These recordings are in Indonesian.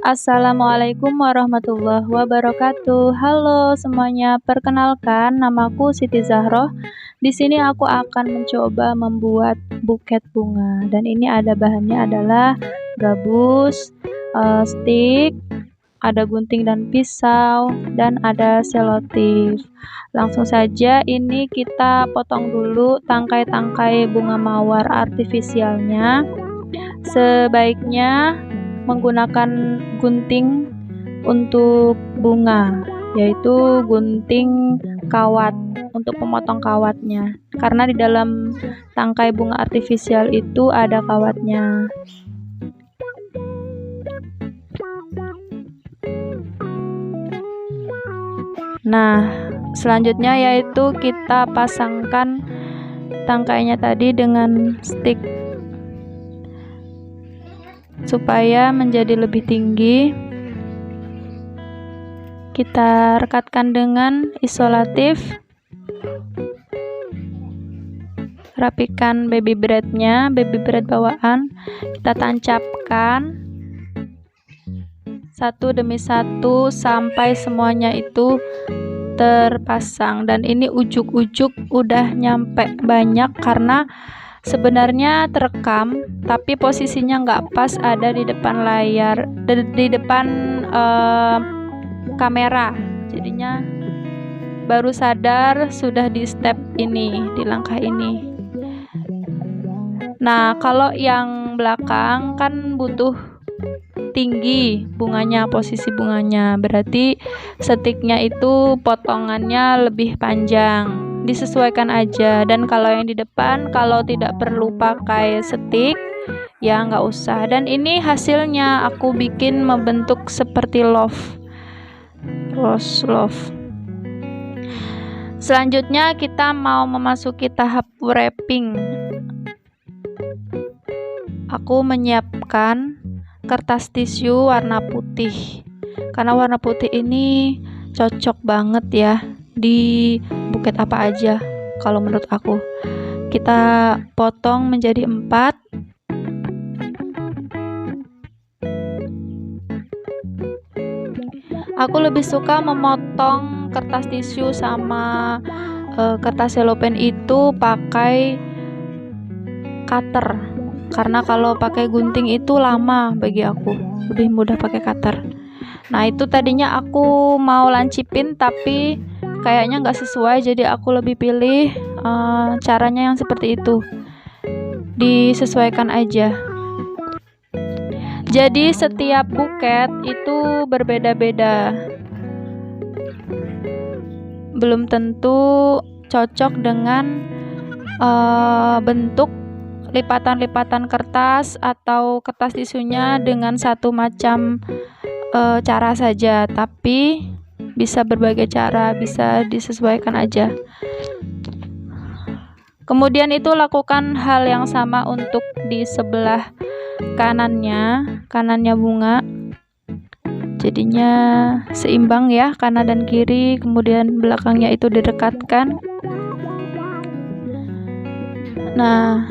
Assalamualaikum warahmatullahi wabarakatuh. Halo semuanya, perkenalkan namaku Siti Zahroh. Di sini aku akan mencoba membuat buket bunga dan ini bahannya adalah gabus, stik, ada gunting dan pisau, dan ada selotip. Langsung saja ini kita potong dulu tangkai-tangkai bunga mawar artifisialnya. Sebaiknya menggunakan gunting untuk bunga, yaitu gunting kawat untuk memotong kawatnya, karena di dalam tangkai bunga artifisial itu ada kawatnya. Nah, selanjutnya yaitu kita pasangkan tangkainya tadi dengan stik supaya menjadi lebih tinggi. Kita rekatkan dengan isolatif. Rapikan baby braidnya, baby braid bawaan. Kita tancapkan satu demi satu sampai semuanya itu terpasang, dan ini ujuk-ujuk udah nyampe banyak karena sebenarnya terekam tapi posisinya nggak pas, ada di depan layar, di depan kamera, jadinya baru sadar sudah di step ini, di langkah ini. Nah, kalau yang belakang kan butuh tinggi bunganya, posisi bunganya, berarti stiknya itu potongannya lebih panjang, disesuaikan aja. Dan kalau yang di depan, kalau tidak perlu pakai stik ya nggak usah. Dan ini hasilnya aku bikin membentuk seperti rose love. Selanjutnya kita mau memasuki tahap wrapping. Aku menyiapkan kertas tisu warna putih, karena warna putih ini cocok banget ya di buket apa aja kalau menurut aku. Kita potong menjadi 4. Aku lebih suka memotong kertas tisu sama kertas selopen itu pakai cutter, karena kalau pakai gunting itu lama bagi aku, lebih mudah pakai cutter. Nah, itu tadinya aku mau lancipin tapi kayaknya nggak sesuai, jadi aku lebih pilih caranya yang seperti itu, disesuaikan aja. Jadi setiap buket itu berbeda-beda, belum tentu cocok dengan bentuk lipatan-lipatan kertas atau kertas tisunya dengan satu macam cara saja, tapi bisa berbagai cara, bisa disesuaikan aja. Kemudian itu lakukan hal yang sama untuk di sebelah kanannya bunga, jadinya seimbang ya, kanan dan kiri. Kemudian belakangnya itu direkatkan. Nah,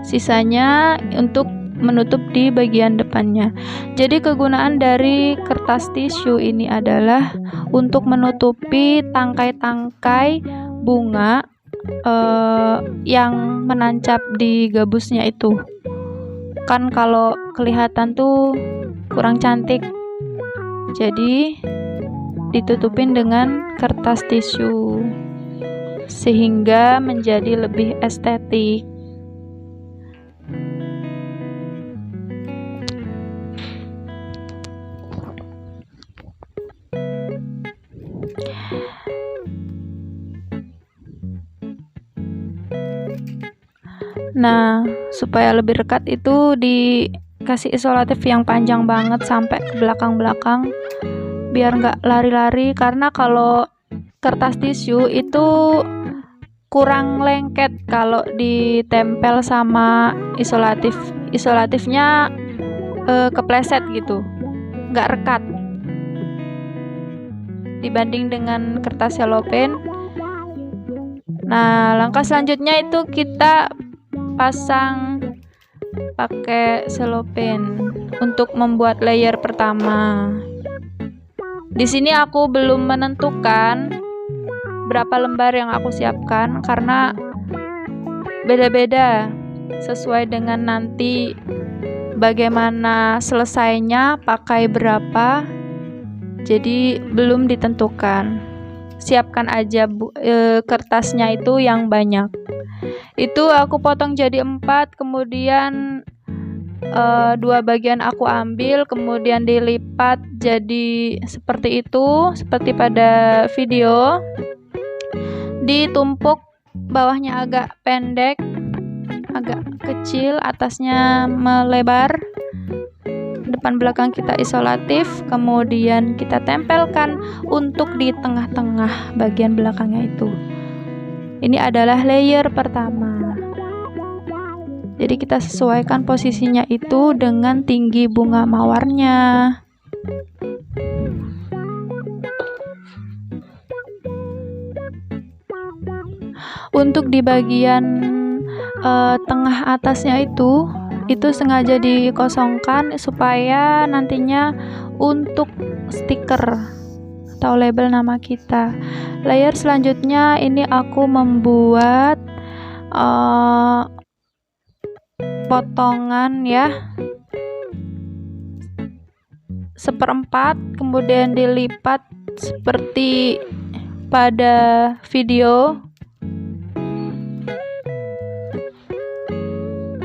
sisanya untuk menutup di bagian depannya. Jadi kegunaan dari kertas tisu ini adalah untuk menutupi tangkai-tangkai bunga yang menancap di gabusnya itu. Kan kalau kelihatan tuh kurang cantik. Jadi ditutupin dengan kertas tisu sehingga menjadi lebih estetik. Nah, supaya lebih rekat itu dikasih isolatif yang panjang banget sampai ke belakang-belakang biar nggak lari-lari, karena kalau kertas tisu itu kurang lengket kalau ditempel sama isolatifnya kepleset gitu, nggak rekat dibanding dengan kertas selopen. Nah, langkah selanjutnya itu kita pasang pakai selopen untuk membuat layer pertama. Di sini aku belum menentukan berapa lembar yang aku siapkan karena beda-beda sesuai dengan nanti bagaimana selesainya pakai berapa. Jadi belum ditentukan. Siapkan aja kertasnya itu yang banyak. Itu aku potong jadi 4, kemudian 2 bagian aku ambil, kemudian dilipat jadi seperti itu, seperti pada video. Ditumpuk, bawahnya agak pendek, agak kecil, atasnya melebar. Depan belakang kita isolatif, kemudian kita tempelkan untuk di tengah-tengah bagian belakangnya itu. Ini adalah layer pertama. Jadi kita sesuaikan posisinya itu dengan tinggi bunga mawarnya. Untuk di bagian tengah atasnya itu sengaja dikosongkan supaya nantinya untuk stiker atau label nama kita. Layer selanjutnya ini aku membuat potongan ya, 1/4, kemudian dilipat seperti pada video,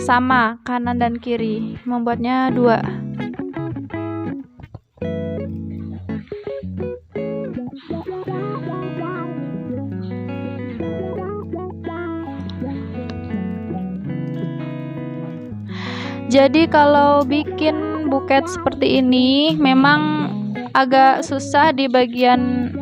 sama kanan dan kiri, membuatnya 2. Jadi kalau bikin buket seperti ini memang agak susah di bagian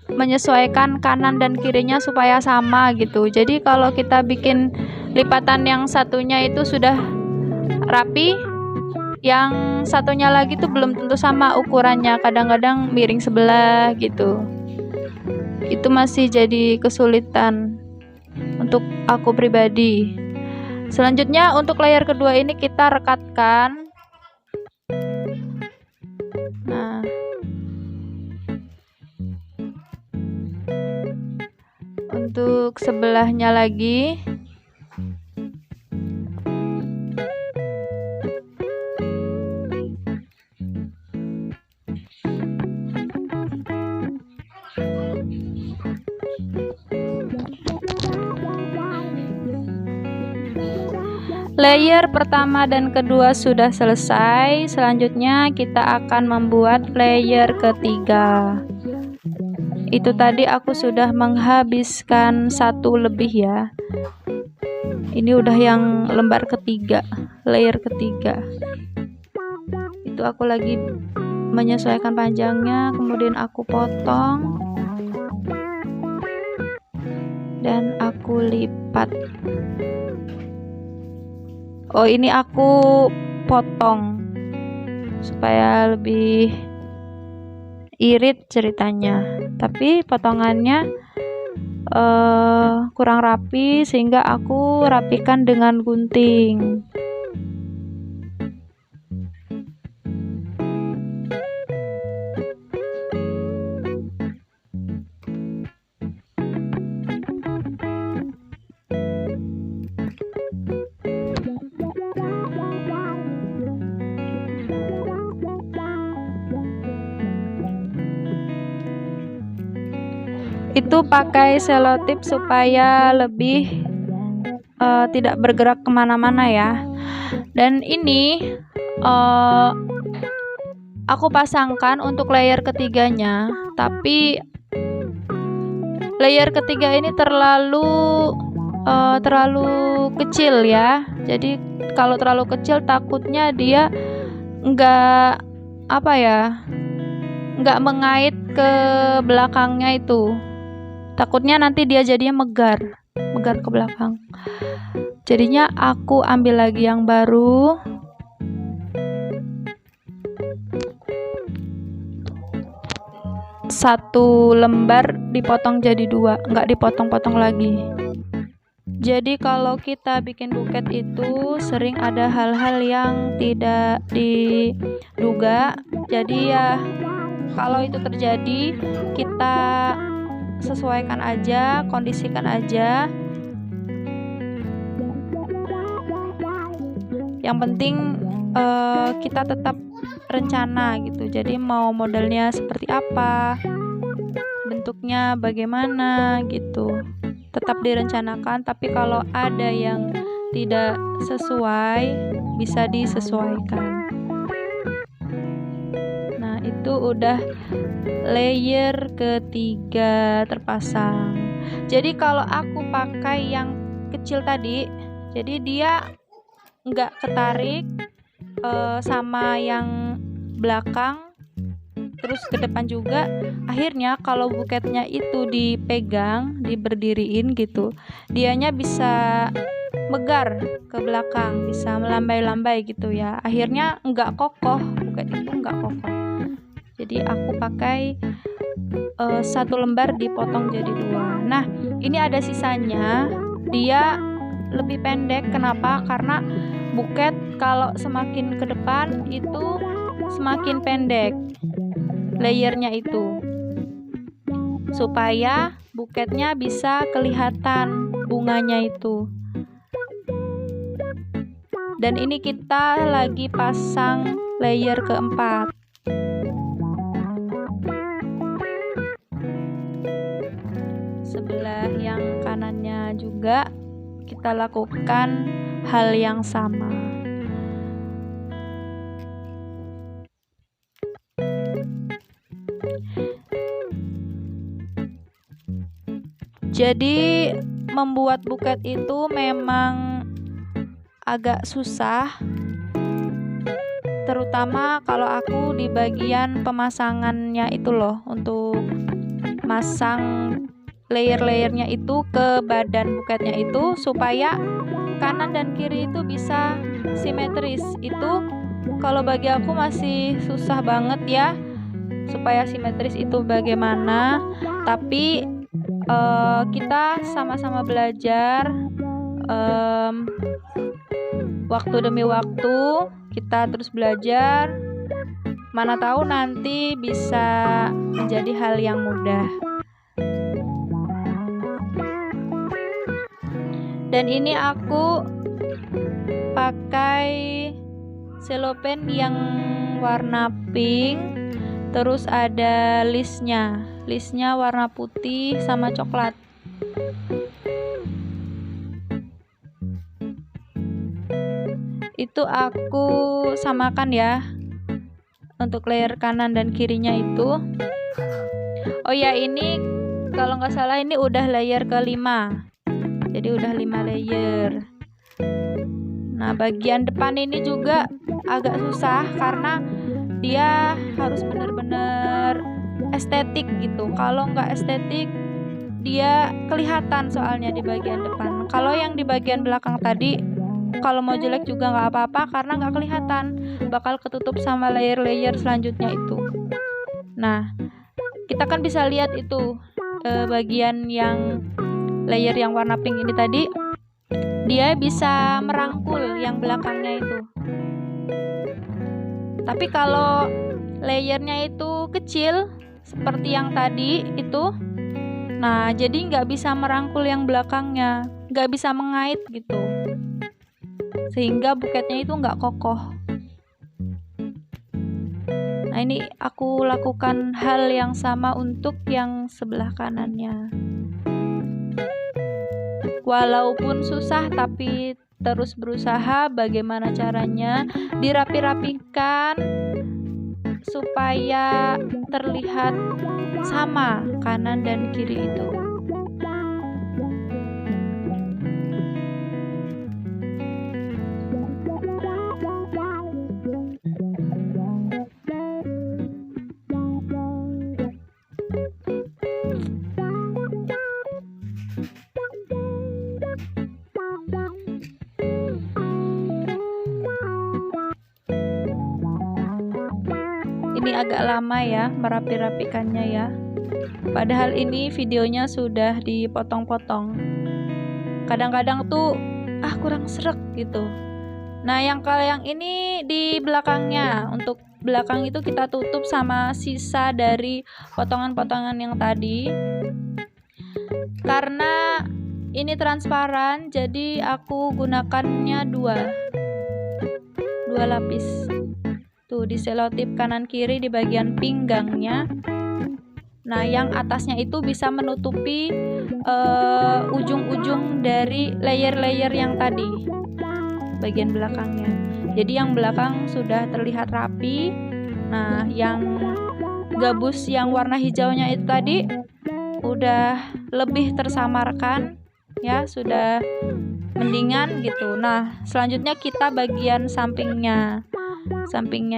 menyesuaikan kanan dan kirinya supaya sama gitu. Jadi kalau kita bikin lipatan yang satunya itu sudah rapi, yang satunya lagi tuh belum tentu sama ukurannya, kadang-kadang miring sebelah gitu. Itu masih jadi kesulitan untuk aku pribadi. Selanjutnya untuk layer kedua ini kita rekatkan. Nah, untuk sebelahnya lagi layer pertama dan kedua sudah selesai. Selanjutnya kita akan membuat layer ketiga. Itu tadi aku sudah menghabiskan 1 lebih ya. Ini udah yang lembar ketiga, layer ketiga. Itu aku lagi menyesuaikan panjangnya, kemudian aku potong dan aku lipat. Oh, ini aku potong supaya lebih irit ceritanya, tapi potongannya kurang rapi sehingga aku rapikan dengan gunting. Itu pakai selotip supaya lebih tidak bergerak kemana-mana ya. Dan ini aku pasangkan untuk layer ketiganya, tapi layer ketiga ini terlalu kecil ya. Jadi kalau terlalu kecil takutnya dia nggak mengait ke belakangnya itu. Takutnya nanti dia jadinya megar ke belakang. Jadinya aku ambil lagi yang baru. Satu lembar dipotong jadi 2, nggak dipotong-potong lagi. Jadi kalau kita bikin buket itu sering ada hal-hal yang tidak diduga. Jadi ya kalau itu terjadi, kita sesuaikan aja, kondisikan aja. Yang penting kita tetap rencana gitu. Jadi mau modelnya seperti apa, bentuknya bagaimana gitu, tetap direncanakan. Tapi kalau ada yang tidak sesuai, bisa disesuaikan. Nah, itu udah layer ketiga terpasang. Jadi kalau aku pakai yang kecil tadi, jadi dia nggak ketarik sama yang belakang, terus ke depan juga. Akhirnya kalau buketnya itu dipegang, diberdiriin gitu, dianya bisa megar ke belakang, bisa melambai-lambai gitu ya. Akhirnya nggak kokoh, buket itu nggak kokoh. Jadi aku pakai 1 lembar dipotong jadi 2. Nah, ini ada sisanya, dia lebih pendek. Kenapa? Karena buket kalau semakin ke depan itu semakin pendek layernya itu, supaya buketnya bisa kelihatan bunganya itu. Dan ini kita lagi pasang layer keempat. Sebelah yang kanannya juga kita lakukan hal yang sama. Jadi membuat buket itu memang agak susah, terutama kalau aku di bagian pemasangannya itu loh, untuk masang layer-layernya itu ke badan buketnya itu supaya kanan dan kiri itu bisa simetris. Itu kalau bagi aku masih susah banget ya, supaya simetris itu bagaimana. Tapi kita sama-sama belajar, waktu demi waktu kita terus belajar, mana tahu nanti bisa menjadi hal yang mudah. Dan ini aku pakai selopen yang warna pink, terus ada listnya warna putih sama coklat. Itu aku samakan ya untuk layer kanan dan kirinya itu. Oh ya, ini kalau nggak salah ini udah layer kelima, jadi udah 5 layer. Nah, bagian depan ini juga agak susah karena dia harus benar-benar estetik gitu. Kalau nggak estetik, dia kelihatan soalnya di bagian depan. Kalau yang di bagian belakang tadi, kalau mau jelek juga nggak apa-apa karena nggak kelihatan, bakal ketutup sama layer-layer selanjutnya itu. Nah, kita kan bisa lihat itu bagian yang layer yang warna pink ini tadi, dia bisa merangkul yang belakangnya itu. Tapi kalau layernya itu kecil seperti yang tadi itu, nah jadi nggak bisa merangkul yang belakangnya, nggak bisa mengait gitu, sehingga buketnya itu nggak kokoh. Nah, ini aku lakukan hal yang sama untuk yang sebelah kanannya. Walaupun susah tapi terus berusaha bagaimana caranya dirapi-rapikan supaya terlihat sama kanan dan kiri itu. Ini agak lama ya merapi-rapikannya ya. Padahal ini videonya sudah dipotong-potong. kadang-kadang tuh kurang srek gitu. Nah, kalau yang ini di belakangnya, untuk belakang itu kita tutup sama sisa dari potongan-potongan yang tadi. Karena ini transparan, jadi aku gunakannya dua lapis. Tuh, di selotip kanan kiri di bagian pinggangnya. Nah, yang atasnya itu bisa menutupi ujung-ujung dari layer-layer yang tadi, bagian belakangnya. Jadi yang belakang sudah terlihat rapi. Nah, yang gabus yang warna hijaunya itu tadi udah lebih tersamarkan ya, sudah mendingan gitu. Nah, selanjutnya kita bagian sampingnya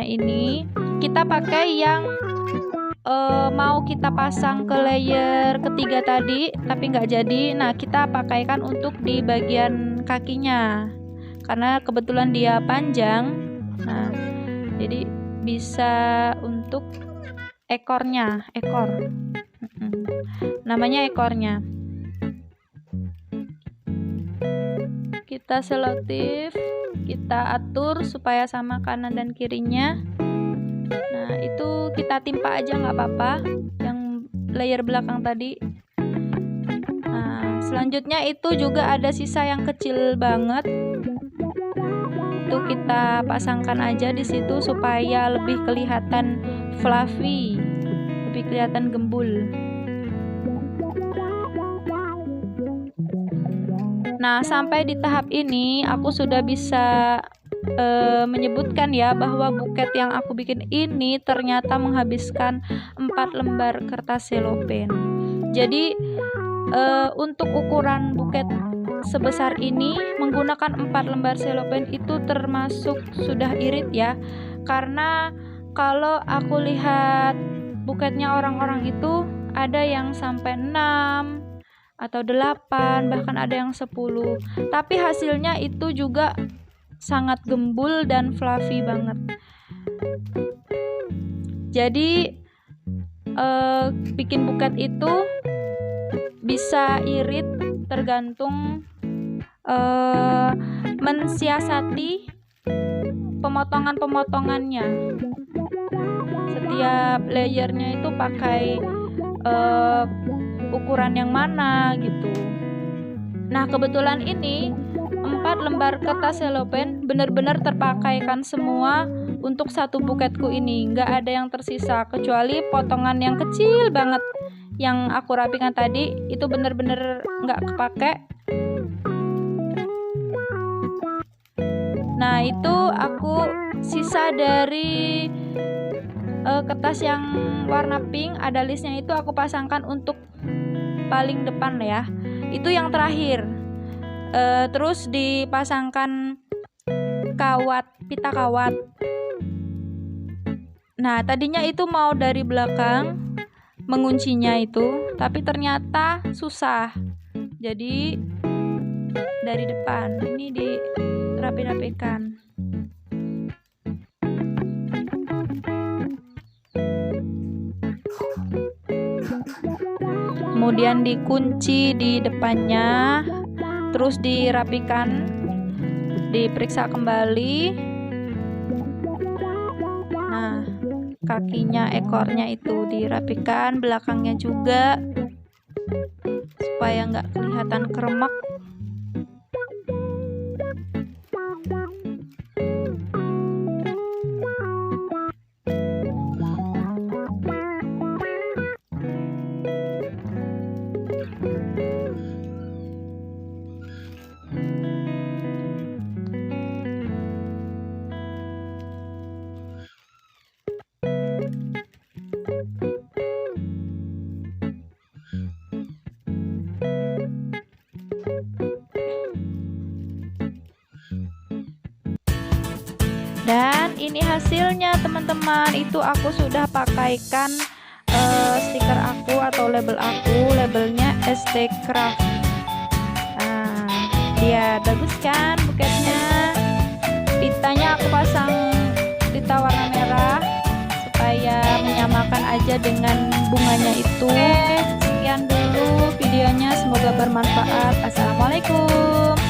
ini kita pakai yang mau kita pasang ke layer ketiga tadi tapi nggak jadi. Nah, kita pakaikan untuk di bagian kakinya karena kebetulan dia panjang. Nah, jadi bisa untuk ekor namanya ekornya. Kita selotip, kita atur supaya sama kanan dan kirinya. Nah, itu kita timpa aja nggak apa-apa yang layer belakang tadi. Nah, selanjutnya itu juga ada sisa yang kecil banget, itu kita pasangkan aja di situ supaya lebih kelihatan fluffy, lebih kelihatan gembul. Nah, sampai di tahap ini aku sudah bisa menyebutkan ya bahwa buket yang aku bikin ini ternyata menghabiskan 4 lembar kertas selopen. Jadi untuk ukuran buket sebesar ini menggunakan 4 lembar selopen itu termasuk sudah irit ya. Karena kalau aku lihat buketnya orang-orang itu ada yang sampai 6 atau 8, bahkan ada yang 10. Tapi hasilnya itu juga sangat gembul dan fluffy banget. Jadi bikin buket itu bisa irit tergantung mensiasati pemotongan-pemotongannya. Setiap layernya itu pakai ukuran yang mana gitu. Nah, kebetulan ini 4 lembar kertas selopen benar-benar terpakaikan semua untuk satu buketku ini. Nggak ada yang tersisa kecuali potongan yang kecil banget yang aku rapikan tadi, itu benar-benar nggak kepake. Nah, itu aku sisa dari kertas yang warna pink, ada listnya, itu aku pasangkan untuk paling depan ya. Itu yang terakhir. Terus dipasangkan pita kawat. Nah, tadinya itu mau dari belakang menguncinya itu, tapi ternyata susah. Jadi dari depan ini dirapi-rapikan. Kemudian dikunci di depannya, terus dirapikan, diperiksa kembali. Nah, kakinya, ekornya itu dirapikan, belakangnya juga supaya nggak kelihatan keremak. Dan ini hasilnya teman-teman. Itu aku sudah pakaikan stiker aku atau label aku, labelnya ST Craft. Nah, dia bagus kan buketnya. Pitanya aku pasang pita warna merah supaya menyamakan aja dengan bunganya itu. Sekian dulu video tutorialnya, semoga bermanfaat. Assalamualaikum.